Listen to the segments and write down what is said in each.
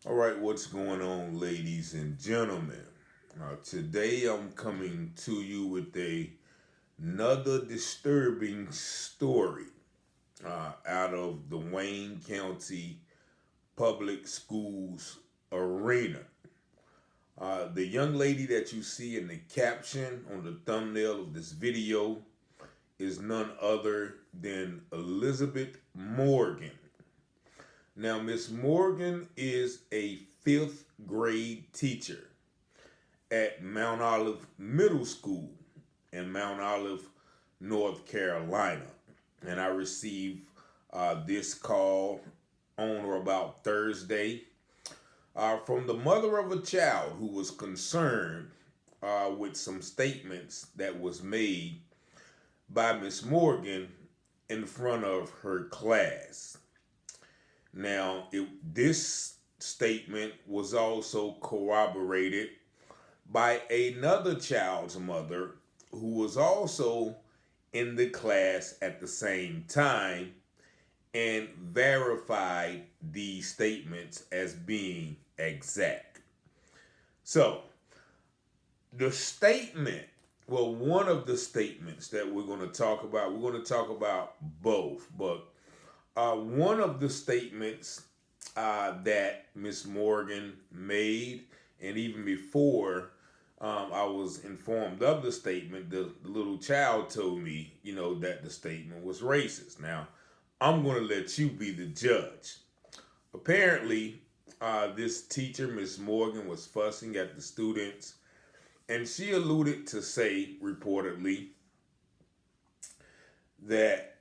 All right, what's going on, ladies and gentlemen? Today I'm coming to you with another disturbing story out of the Wayne County Public Schools arena. The young lady that you see in the caption on the thumbnail of this video is none other than Elizabeth Morgan. Now, Miss Morgan is a fifth grade teacher at Mount Olive Middle School in Mount Olive, North Carolina. And I received this call on or about Thursday from the mother of a child who was concerned with some statements that was made by Miss Morgan in front of her class. Now, this statement was also corroborated by another child's mother who was also in the class at the same time and verified these statements as being exact. So, the statement, well, one of the statements that we're going to talk about both, but one of the statements that Miss Morgan made, and even before I was informed of the statement, the little child told me, that the statement was racist. Now, I'm going to let you be the judge. Apparently, this teacher, Miss Morgan, was fussing at the students, and she alluded to say, reportedly, that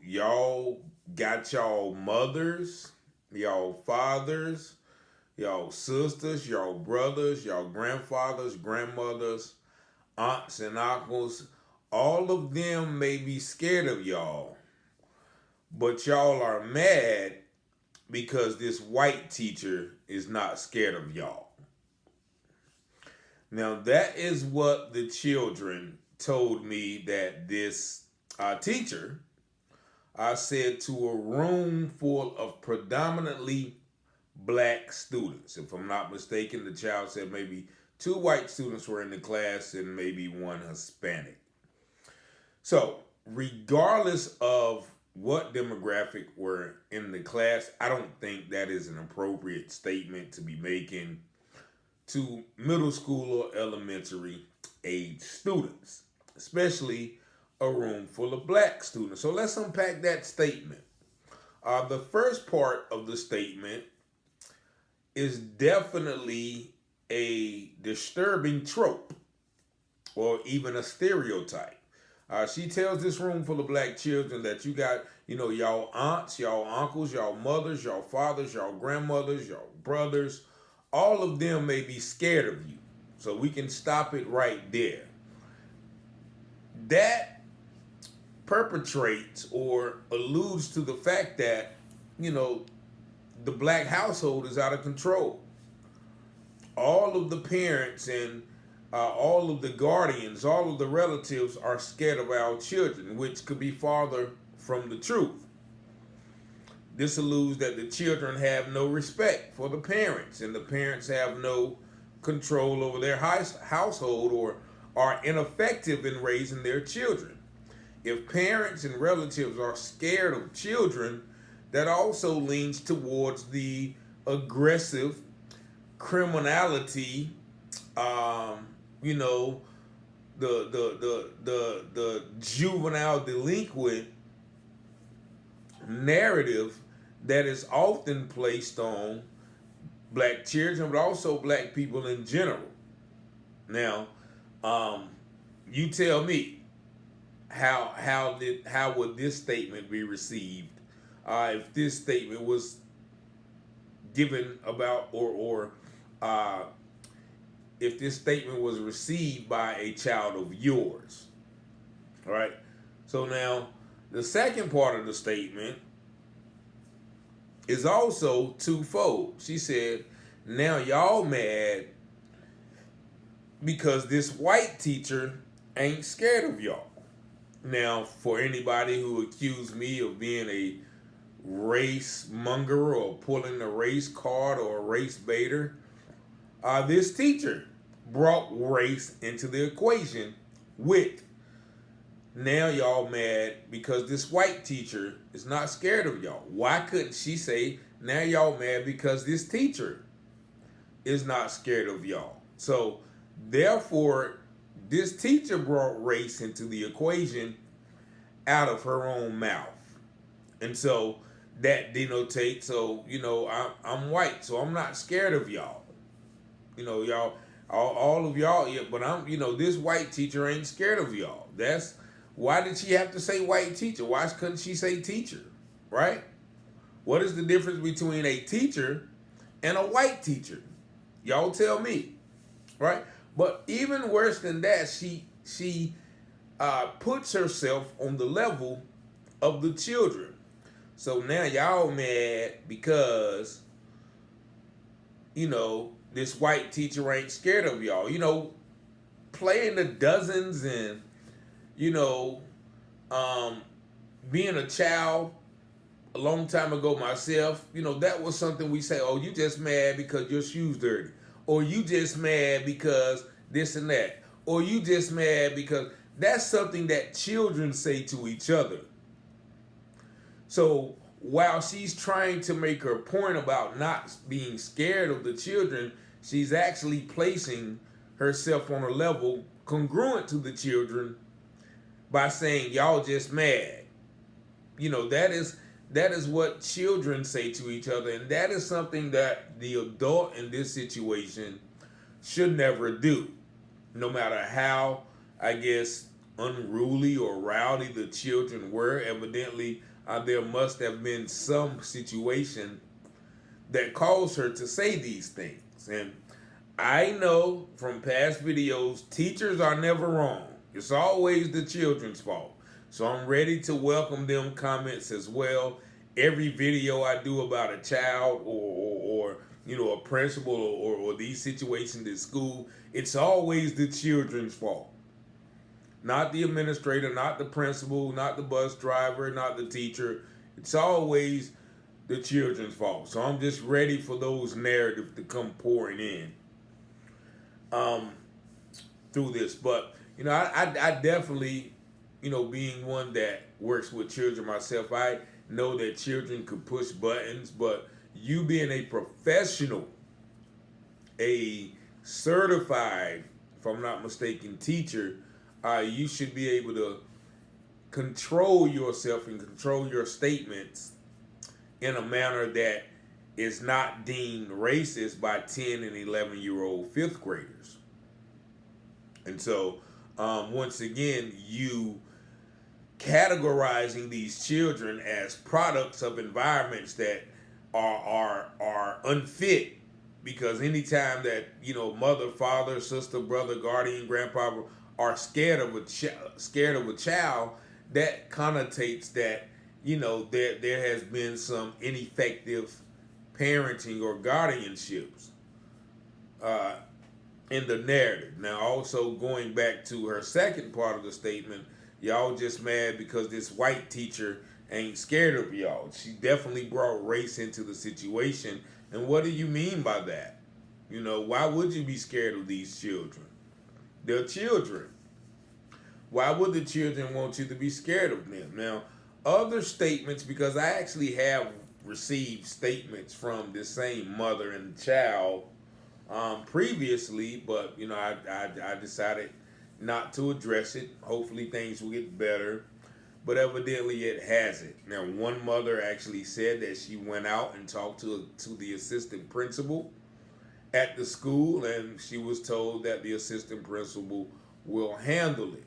y'all got y'all mothers, y'all fathers, y'all sisters, y'all brothers, y'all grandfathers, grandmothers, aunts and uncles. All of them may be scared of y'all, but y'all are mad because this white teacher is not scared of y'all. Now, that is what the children told me that this teacher said to a room full of predominantly black students. If I'm not mistaken, the child said maybe two white students were in the class and maybe one Hispanic. So, regardless of what demographic were in the class, I don't think that is an appropriate statement to be making to middle school or elementary age students, especially a room full of black students. So let's unpack that statement. The first part of the statement is definitely a disturbing trope or even a stereotype. She tells this room full of black children that you got, y'all aunts, y'all uncles, y'all mothers, y'all fathers, y'all grandmothers, y'all brothers. All of them may be scared of you. So we can stop it right there. That perpetrates or alludes to the fact that, the black household is out of control. All of the parents and all of the guardians, all of the relatives are scared of our children, which could be farther from the truth. This alludes that the children have no respect for the parents, and the parents have no control over their household or are ineffective in raising their children. If parents and relatives are scared of children, that also leans towards the aggressive criminality, you know, the juvenile delinquent narrative that is often placed on black children, but also black people in general. Now, you tell me how would this statement be received if this statement was given about or if this statement was received by a child of yours. All right. So now the second part of the statement is also twofold. She said, now y'all mad because this white teacher ain't scared of y'all. Now, for anybody who accused me of being a race monger or pulling a race card or a race baiter. This teacher brought race into the equation with, now y'all mad because this white teacher is not scared of y'all. Why couldn't she say, now y'all mad because this teacher is not scared of y'all? So therefore, this teacher brought race into the equation out of her own mouth. And so that denotates, so, I'm white, so I'm not scared of y'all. Y'all, all of y'all, yeah, but this white teacher ain't scared of y'all. Why did she have to say white teacher? Why couldn't she say teacher, right? What is the difference between a teacher and a white teacher? Y'all tell me, right? But even worse than that, she puts herself on the level of the children. So now y'all mad because, this white teacher ain't scared of y'all. Playing the dozens and, being a child a long time ago myself, that was something we say, oh, you just mad because your shoes dirty. Or you just mad because this and that. Or you just mad because that's something that children say to each other. So while she's trying to make her point about not being scared of the children, she's actually placing herself on a level congruent to the children by saying, y'all just mad. That is what children say to each other, and that is something that the adult in this situation should never do. No matter how, I guess, unruly or rowdy the children were, evidently there must have been some situation that caused her to say these things. And I know from past videos, teachers are never wrong. It's always the children's fault. So I'm ready to welcome them comments as well. Every video I do about a child or a principal or these situations at school, it's always the children's fault. Not the administrator, not the principal, not the bus driver, not the teacher. It's always the children's fault. So I'm just ready for those narratives to come pouring in through this. But, I definitely, being one that works with children myself, I know that children could push buttons, but you being a professional, a certified, if I'm not mistaken, teacher, you should be able to control yourself and control your statements in a manner that is not deemed racist by 10 and 11-year-old fifth graders. And so, once again, you categorizing these children as products of environments that are unfit, because anytime that mother, father, sister, brother, guardian, grandpa are scared of a child, that connotates that there has been some ineffective parenting or guardianships in the narrative. Now, also going back to her second part of the statement, y'all just mad because this white teacher ain't scared of y'all. She definitely brought race into the situation. And what do you mean by that? Why would you be scared of these children? They're children. Why would the children want you to be scared of them? Now, other statements, because I actually have received statements from this same mother and child previously, but I decided not to address it. Hopefully things will get better, but evidently it hasn't. Now, one mother actually said that she went out and talked to the assistant principal at the school, and she was told that the assistant principal will handle it.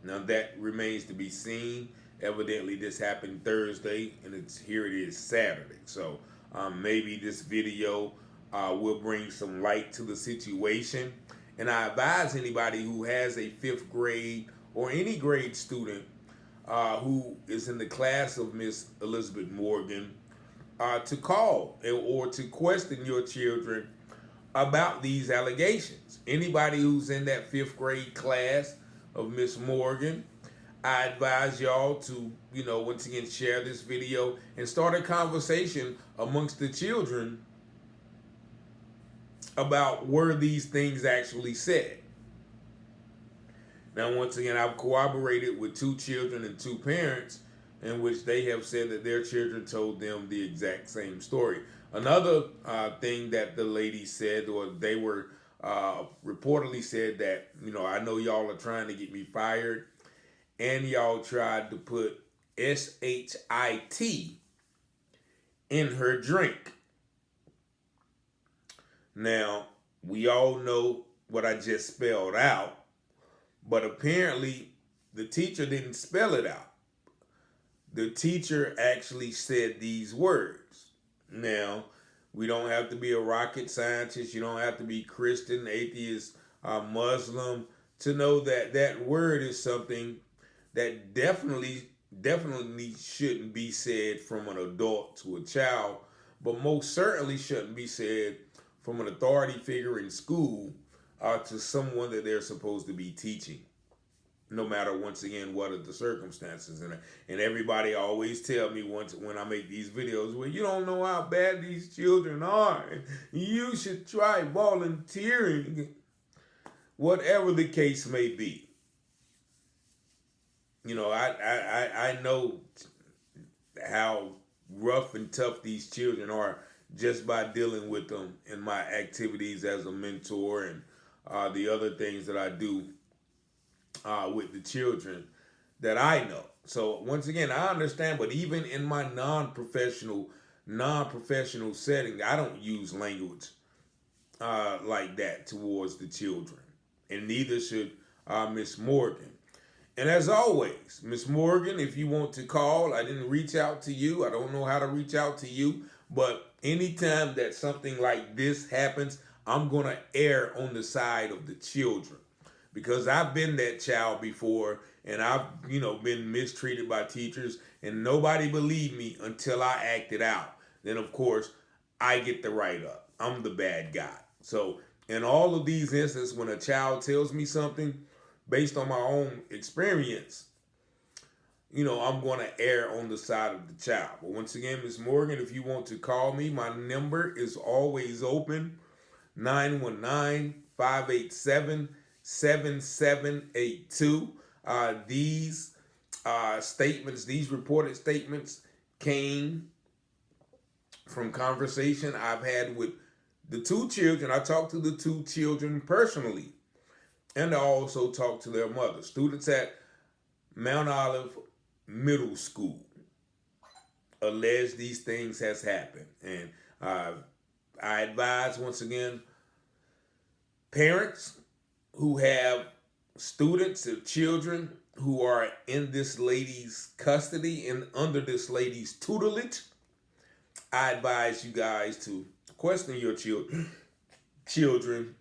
Now, that remains to be seen. Evidently this happened Thursday, and here it is Saturday. So maybe this video will bring some light to the situation. And I advise anybody who has a fifth grade or any grade student who is in the class of Miss Elizabeth Morgan to call or to question your children about these allegations. Anybody who's in that fifth grade class of Miss Morgan, I advise y'all to, once again, share this video and start a conversation amongst the children about were these things actually said. Now, once again, I've corroborated with 2 children and 2 parents in which they have said that their children told them the exact same story. Another thing that the lady said, or they were reportedly said that, I know y'all are trying to get me fired, and y'all tried to put SHIT in her drink. Now, we all know what I just spelled out, but apparently the teacher didn't spell it out. The teacher actually said these words. Now, we don't have to be a rocket scientist. You don't have to be Christian, atheist, Muslim to know that that word is something that definitely shouldn't be said from an adult to a child, but most certainly shouldn't be said from an authority figure in school to someone that they're supposed to be teaching, no matter, once again, what are the circumstances. And everybody always tell me once when I make these videos, well, you don't know how bad these children are, and you should try volunteering, whatever the case may be. I know how rough and tough these children are just by dealing with them in my activities as a mentor and the other things that I do with the children that I know. So once again, I understand, but even in my non-professional setting, I don't use language like that towards the children, and neither should Miss Morgan. And as always, Miss Morgan, if you want to call, I didn't reach out to you. I don't know how to reach out to you. But anytime that something like this happens, I'm going to err on the side of the children. Because I've been that child before, and I've, been mistreated by teachers, and nobody believed me until I acted out. Then, of course, I get the write up. I'm the bad guy. So in all of these instances, when a child tells me something, based on my own experience, I'm going to err on the side of the child. But once again, Ms. Morgan, if you want to call me, my number is always open, 919-587-7782. These statements, these reported statements came from conversation I've had with the 2 children. I talked to the 2 children personally. And I also talked to their mother. Students at Mount Olive Middle School allege these things has happened. And I advise, once again, parents who have students or children who are in this lady's custody and under this lady's tutelage, I advise you guys to question your children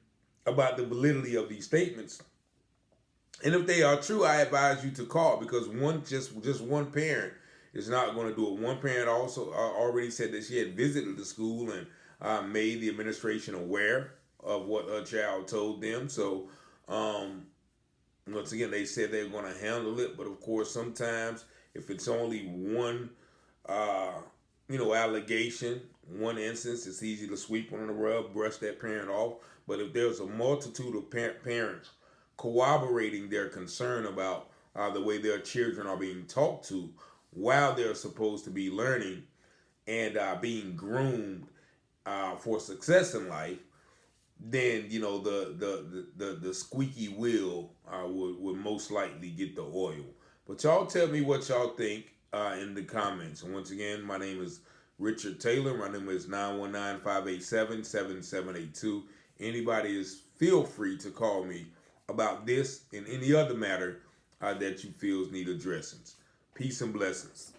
about the validity of these statements. And if they are true, I advise you to call, because just one parent is not going to do it. One parent also already said that she had visited the school and made the administration aware of what her child told them. So once again, they said they're going to handle it. But of course, sometimes if it's only one allegation, one instance, it's easy to sweep under the rug, brush that parent off. But if there's a multitude of parents corroborating their concern about the way their children are being talked to while they're supposed to be learning and being groomed for success in life, then the squeaky wheel would most likely get the oil. But y'all tell me what y'all think in the comments. And once again, my name is Richard Taylor. My number is 919-587-7782. Anybody feel free to call me about this and any other matter that you feel need addressing. Peace and blessings.